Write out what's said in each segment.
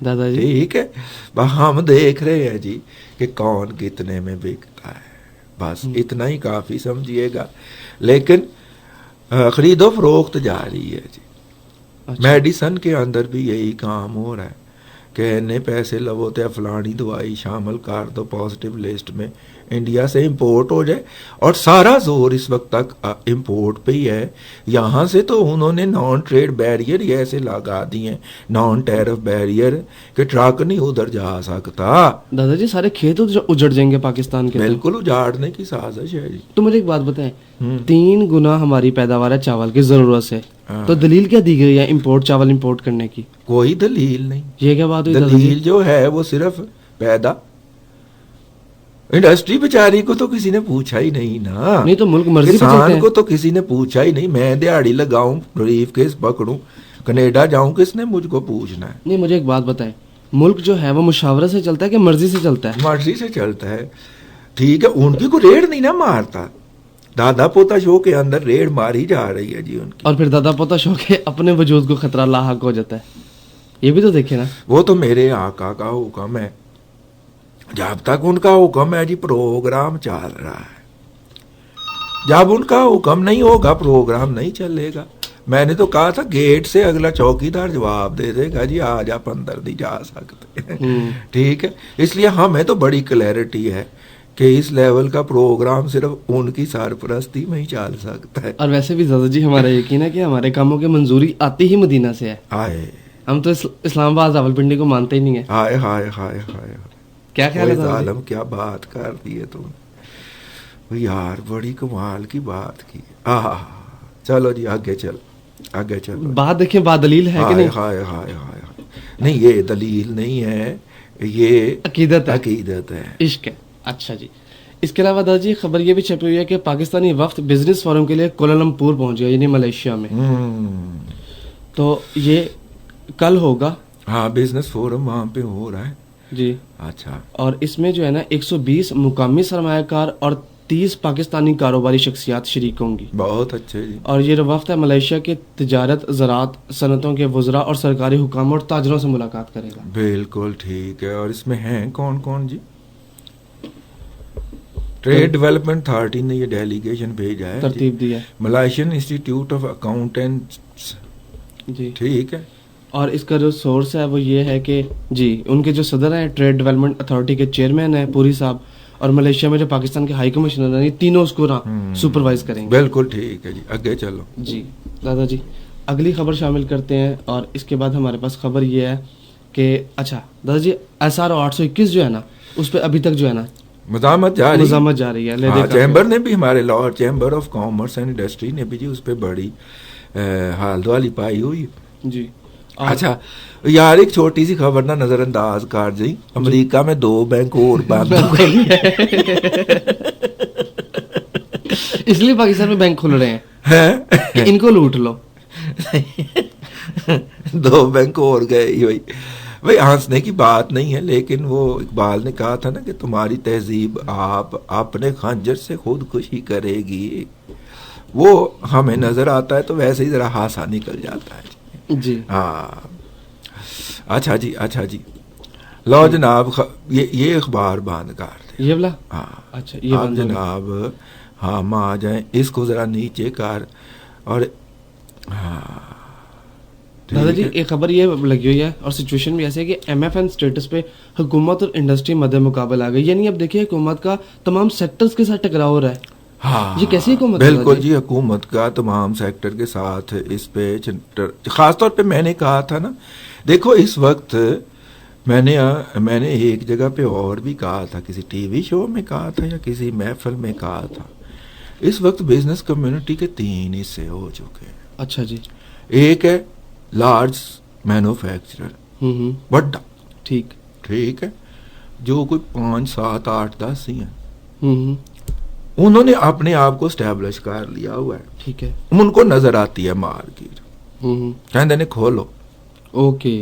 دادا جی ٹھیک ہے، ہم دیکھ رہے ہیں جی کہ کون کتنے میں بکتا ہے، بس اتنا ہی کافی سمجھیے گا. لیکن خرید و فروخت جاری ہے جی. میڈیسن کے اندر بھی یہی کام ہو رہا ہے کہ اتنے پیسے لو تو فلانی دوائی شامل کر دو پازیٹیو لسٹ میں، انڈیا سے امپورٹ ہو جائے. اور سارا زور اس وقت تک امپورٹ پہ ہی ہے. یہاں سے تو انہوں نے نان ٹریڈ بیریئر یہ ایسے لگا دیے ہیں، نان ٹیرف بیریئر، کہ ٹرک نہیں ادھر جا سکتا. دادا جی سارے کھیت اجڑ جائیں گے پاکستان کے. بالکل اجاڑنے کی سازش ہے جی. تو مجھے ایک بات بتائیں، 3 گنا ہماری پیداوار ہے چاول کی ضرورت سے، تو دلیل کیا دی گئی ہے چاول امپورٹ کرنے کی؟ کوئی دلیل نہیں. یہ کیا بات ہوئی؟ دلیل جو ہے وہ صرف پیدا انڈسٹری بیچاری کو تو کسی نے پوچھا ہی نہیں نا. نہیں تو ملک مرضی کسان کو تو کسی نے پوچھا ہی نہیں. میں دیہڑی لگاؤں ریف کیس پکڑوں کینیڈا جاؤں کس نے مجھ کو پوچھنا ہے؟ نہیں مجھے ایک بات بتائیں، ملک جو ہے وہ مشاورت سے چلتا ہے کہ مرضی سے چلتا ہے؟ مرضی سے چلتا ہے. ٹھیک ہے، ان کی کوئی ریڑھ نہیں نا مارتا. دادا پوتا شو کے اندر ریڑھ ماری جا رہی ہے جی ان کی. اور پھر دادا پوتا شو کے اپنے وجود کو خطرہ لاحق ہو جاتا ہے. یہ بھی تو دیکھیں نا. وہ تو میرے آقا کا حکم ہے. جب تک ان کا حکم ہے جی پروگرام چل رہا ہے. جب ان کا حکم نہیں ہوگا پروگرام نہیں چلے گا. میں نے تو کہا تھا گیٹ سے اگلا چوکیدار جواب دے دے گا جی آج آپ اندر نہیں جا سکتے. ٹھیک ہے، اس لیے ہمیں تو بڑی کلیئرٹی ہے کہ اس لیول کا پروگرام صرف ان کی سرپرستی میں ہی چل سکتا ہے. اور ویسے بھی دادا جی ہمارا یقین ہے کہ ہمارے کاموں کی منظوری آتی ہی مدینہ سے ہے. آئے ہم تو اسلام آباد راولپنڈی کو مانتے ہی نہیں ہیں. ہائے ہائے ہائے ہائے، کیا خیال ہے ظالم کیا بات کر دی ہے تم یار، بڑی کمال کی بات کی. چلو جی آگے چلو. بات دیکھیں بات دلیل ہے کہ نہیں؟ ہائے ہائے ہائے، نہیں یہ دلیل نہیں ہے، یہ عقیدت ہے، عشق ہے. اچھا جی، اس کے علاوہ دادا جی خبر یہ بھی چھپی ہوئی ہے کہ پاکستانی وفد بزنس فورم کے لیے کوالالمپور پہنچ گیا، یعنی ملیشیا میں. تو یہ کل ہوگا. ہاں بزنس فورم وہاں پہ ہو رہا ہے جی. اچھا. اور اس میں جو ہے نا 120 مقامی سرمایہ کار اور 30 پاکستانی کاروباری شخصیات شریک ہوں گی. بہت اچھے جی. اور یہ وفد ہے ملیشیا کے تجارت، زراعت، صنعتوں کے وزراء اور سرکاری حکام اور تاجروں سے ملاقات کرے گا. بالکل ٹھیک ہے. اور اس میں ہیں کون کون جی؟ ٹریڈ ڈیولپمنٹ اتھارٹی نے یہ ڈیلیگیشن بھیجا ہے، ترتیب دی ہے. Malaysian institute of accountants. جی ٹھیک ہے. اور اس کا جو سورس ہے وہ یہ ہے کہ جی ان کے جو صدر ہیں ٹریڈ ڈیولپمنٹ اتھارٹی کے چیئرمین ہیں پوری صاحب، اور ملیشیا میں جو پاکستان کے ہائی کمشنر ہیں، یہ تینوں اس کو سپروائز کریں گے. بالکل ٹھیک ہے جی، آگے چلو. جی دادا جی اگلی خبر شامل کرتے ہیں. اور اس کے بعد ہمارے پاس خبر یہ ہے کہ اچھا دادا جی SRO 821 جو ہے نا اس پہ ابھی تک جو ہے نا مزاحمت جاری ہے. چیمبر نے بھی، ہمارے Lahore chamber of commerce and industry نے بھی جی اس پہ بڑی حال دوالی پائی ہوئی. جی اچھا یار ایک چھوٹی سی خبر نہ نظر انداز کر جی. امریکہ میں 2 بینک اور بند ہو گئے. اس لیے پاکستان میں بینک کھل رہے ہیں ان کو لوٹ لو. 2 بینک اور گئے. بھائی ہنسنے کی بات نہیں ہے، لیکن وہ اقبال نے کہا تھا نا کہ تمہاری تہذیب آپ اپنے خنجر سے خودکشی کرے گی. وہ ہمیں نظر آتا ہے تو ویسے ہی ذرا ہاسا نکل جاتا ہے جی. ہاں اچھا جی لو جناب یہ اخبار بند کر دیں. یہ بلا ہاں اچھا یہ اب جناب ہم آ جائیں، اس کو ذرا نیچے کر. اور ہاں دادا جی ایک خبر یہ لگی ہوئی ہے اور سچویشن بھی ایسے ہے کہ MFN سٹیٹس پہ حکومت اور انڈسٹری مد مقابل آ گئی. یعنی اب دیکھیے حکومت کا تمام سیکٹرز کے ساتھ ٹکراؤ ہو رہا ہے. ہاں یہ کیسی حکومت؟ بالکل جی، حکومت کا تمام سیکٹر کے ساتھ اس پہ خاص طور پہ میں نے کہا تھا نا، دیکھو اس وقت میں نے ایک جگہ پہ اور بھی کہا تھا، کسی ٹی وی شو میں کہا تھا یا کسی محفل میں کہا تھا، اس وقت بزنس کمیونٹی کے 3 حصے ہو چکے ہیں. اچھا جی. ایک ہے لارج مینوفیکچرر، بڑا ٹھیک ہے، جو کوئی 5 7 8 10 ہی ہیں. انہوں نے اپنے آپ کو اسٹیبلش کر لیا ہوا ہے. ٹھیک ہے. ان کو نظر آتی ہے مارکیٹ، کہتے ہیں کھولو. اوکے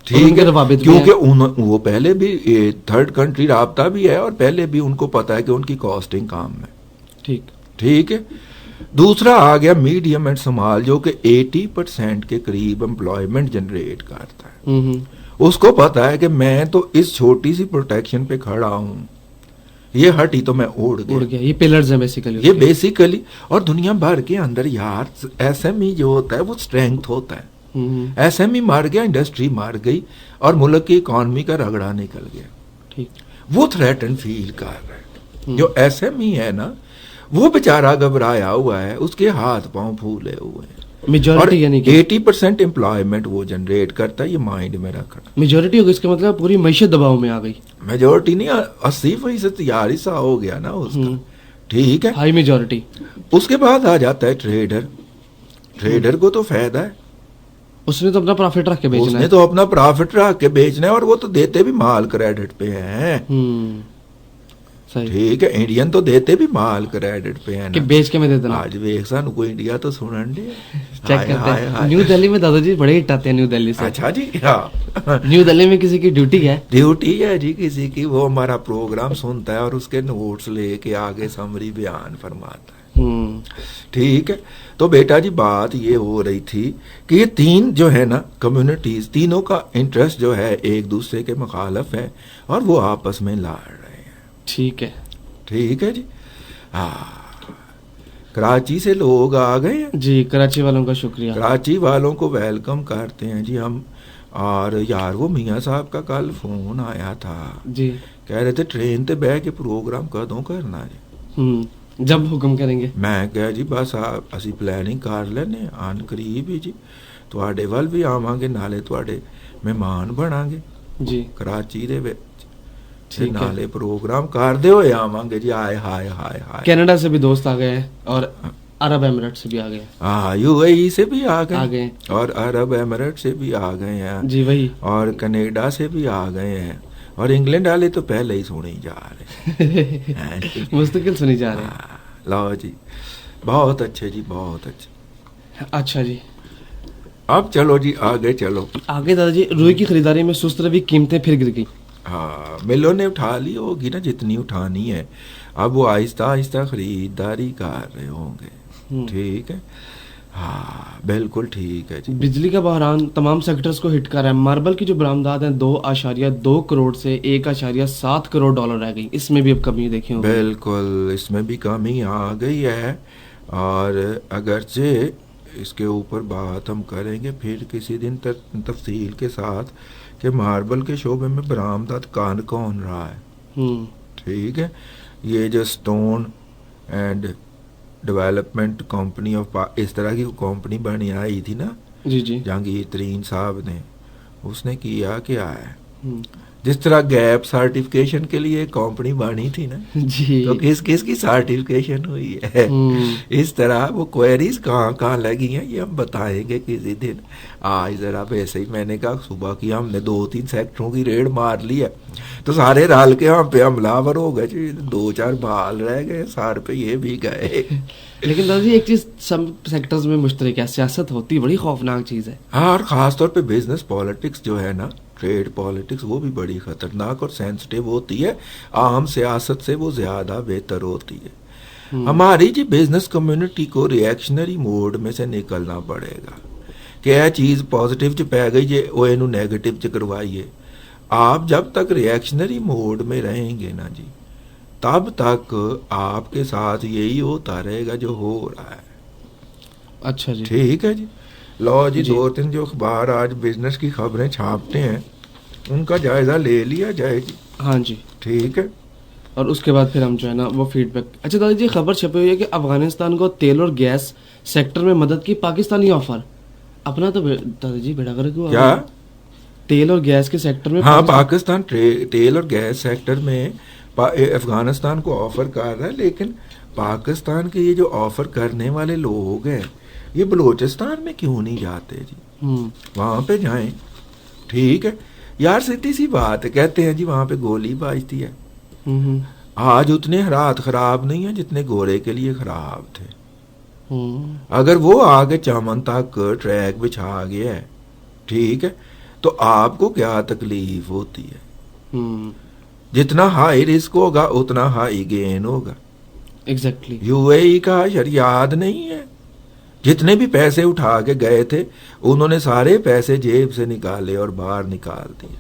ٹھیک ہے، کیونکہ وہ پہلے بھی 3rd کنٹری رابطہ بھی ہے، اور پہلے بھی ان کو پتا ہے کہ ان کی کاسٹنگ کام ہے. ٹھیک ہے. دوسرا آ گیا میڈیم اینڈ اسمال جو کہ 80% کے قریب امپلائمنٹ جنریٹ کرتا ہے. اس کو پتا ہے کہ میں تو اس چھوٹی سی پروٹیکشن پہ کھڑا ہوں, یہ ہٹی تو میں اڑ گیا. یہ پلرز ہیں بیسیکلی, یہ بیسیکلی. اور دنیا بھر کے اندر یار ایس ایم ای جو ہوتا ہے وہ اسٹرینتھ ہوتا ہے. ایس ایم ای مر گیا, انڈسٹری مر گئی اور ملک کی اکانومی کا رگڑا نکل گیا. وہ تھریٹن فیل کر رہا ہے. جو ایس ایم ای ہے نا وہ بیچارہ گھبرایا ہوا ہے, اس کے ہاتھ پاؤں پھولے ہوئے ہیں. میجورٹی یعنی کہ 80% امپلائمنٹ وہ جنریٹ کرتا ہے, یہ مائنڈ میں رکھنا. میجورٹی ہوگی اس کا مطلب پوری معیشت دباؤ میں آ گئی. میجورٹی نہیں, 80% تیاری سا ہو گیا نا اس کا. ٹھیک ہے, ہائی میجورٹی. اس کے بعد آ جاتا ہے ٹریڈر. ٹریڈر کو تو فائدہ ہے, اس نے تو اپنا پروفٹ رکھ کے بیچنا ہے. اس نے تو اپنا پروفٹ رکھ کے بیچنا ہے, اور وہ تو دیتے بھی مال کریڈٹ پہ ہیں. ٹھیک ہے, انڈین تو دیتے بھی مال کریڈٹ پہ ہیں کہ بیچ کے میں دے دینا. آج ویک سان کو انڈیا تو سنن دے چیک کرتے ہیں. نیو دہلی میں دادا جی بڑے ہٹ آتے ہیں نیو دہلی سے. اچھا جی, ہاں نیو دہلی میں کسی کی ڈیوٹی ہے جی کسی کی, وہ ہمارا پروگرام سنتا ہے اور اس کے نوٹس لے کے آگے سمری بیان فرماتا ہے. ٹھیک ہے, تو بیٹا جی بات یہ ہو رہی تھی کہ یہ تین جو ہے نا کمیونٹیز, تینوں کا انٹرسٹ جو ہے ایک دوسرے کے مخالف ہے اور وہ آپس میں لڑ رہے ہیں. ٹھیک ہے, ٹھیک ہے جی. کراچی سے لوگ آ گئے ہیں جی. کراچی والوں کا شکریہ, کراچی والوں کو ویلکم کرتے ہیں جی ہم. اور یار وہ میاں صاحب کا کل فون آیا تھا جی, کہہ رہے تھے ٹرین تے بہ کے پروگرام کدوں کرنا جی, جب حکم کریں گے. میں کہا جی بس اسی پلاننگ کر لینے آن قریب ہی جی, تواڈے ول بھی آواں گے, نالے تواڈے مہمان بناں گے جی کراچی دے وچ. نالے پروگرام کردے ہوئے آواں گے جی. آئے ہائے ہائے ہائے, کینیڈا سے بھی دوست آ گئے ہیں اور عرب امارات سے بھی آ گئے. ہاں, یو اے ای سے بھی آ گئے اور عرب امارات سے بھی آ گئے ہیں جی وہی, اور کینیڈا سے بھی آ گئے ہیں, اور انگلینڈ والے تو پہلے ہی سنی جا رہے مستقل سنی جا رہے ہیں. لو جی, بہت اچھے جی, بہت اچھے. اچھا جی, اب چلو جی آگے چلو. آگے دادا جی, روئی کی خریداری میں سست روی قیمتیں پھر گر گئی. ہاں, ملوں نے اٹھا لی ہوگی نا جتنی اٹھانی ہے, اب وہ آہستہ آہستہ خریداری کر رہے ہوں گے. ٹھیک ہے, ہاں بالکل ٹھیک ہے جی. بجلی کا بحران تمام سیکٹرز کو ہٹ کر رہا ہے. ماربل کی جو برآمدات ہیں 2.2 کروڑ سے 1.7 کروڑ ڈالر رہ گئی. اس میں بھی اب کمی دیکھی ہوگی. بالکل, اس میں بھی کمی آ گئی ہے, اور اگرچہ اس کے اوپر بات ہم کریں گے پھر کسی دن تفصیل کے ساتھ کہ ماربل کے شعبے میں برآمدات کون رہا ہے. ٹھیک ہے, یہ جو stone and development company of اس طرح کی کمپنی بنی آئی تھی نا جی جی, جہانگیر ترین صاحب نے, اس نے کیا کیا ہے, جس طرح گیپ سرٹیفکیشن کے لیے کمپنی بنی تھی نا جی, تو کس کس کی سرٹیفکیشن ہوئی ہے, اس طرح وہ کوئریز کہاں لگی ہیں یہ ہم بتائیں گے کسی دن. آج ذرا ویسے ہی میں نے کہا صبح کی ہم نے 2-3 سیکٹروں کی ریڈ مار لی ہے, تو سارے رل کے ہم پہ حملہ ور ہو گئے, 2-4 بال رہ گئے, سار پہ یہ بھی گئے. لیکن دادا جی ایک چیز سب سیکٹرز میں مشترک ہے, سیاست ہوتی بڑی خوفناک چیز ہے. ہاں, اور خاص طور پہ بزنس پالیٹکس جو ہے نا, ٹریڈ پالیٹکس, وہ بھی بڑی خطرناک اور سینسٹیو ہوتی ہے. عام سیاست سے وہ زیادہ بہتر ہوتی ہے. ہماری جی بزنس کمیونٹی کو ریئیکشنری موڈ میں سے نکلنا پڑے گا کہ یہ چیز پازیٹیو چ پی گئی جی وہ یہ نیگیٹو چ کروائیے. آپ جب تک ریئیکشنری موڈ میں رہیں گے نا جی, تب تک آپ کے ساتھ یہی ہوتا رہے گا جو ہو رہا ہے. اچھا جی, ٹھیک ہے جی. لو جی, 2-3 جو اخبار آج بزنس کی خبریں چھاپتے ہیں ان کا جائزہ لے لیا جائے جی. ہاں جی, ٹھیک ہے, اور اس کے بعد پھر ہم جو ہے نا وہ فیڈ بیک. اچھا دادا جی, خبر چھپی ہوئی ہے کہ افغانستان کو تیل اور گیس سیکٹر میں مدد کی پاکستانی آفر. اپنا تو دادا جی بیڑا کر کیا تیل اور گیس کے سیکٹر میں. ہاں, پاکستان تیل اور گیس سیکٹر میں افغانستان کو آفر کر رہا ہے, لیکن پاکستان کے یہ جو آفر کرنے والے لوگ ہیں یہ بلوچستان میں کیوں نہیں جاتے جی, وہاں پہ جائیں. ٹھیک ہے یار, سیدھی سی بات ہے, کہتے ہیں جی وہاں پہ گولی بجتی ہے. آج اتنے حالات خراب نہیں ہیں جتنے گورے کے لیے خراب تھے. اگر وہ آگے چمن تک ٹریک بچھا گیا ہے, ٹھیک ہے, تو آپ کو کیا تکلیف ہوتی ہے. جتنا ہائی رسک ہوگا اتنا ہائی گین ہوگا. ایگزیکٹلی UAE کا حشر یاد نہیں ہے؟ جتنے بھی پیسے اٹھا کے گئے تھے انہوں نے سارے پیسے جیب سے نکالے اور باہر نکال دیے.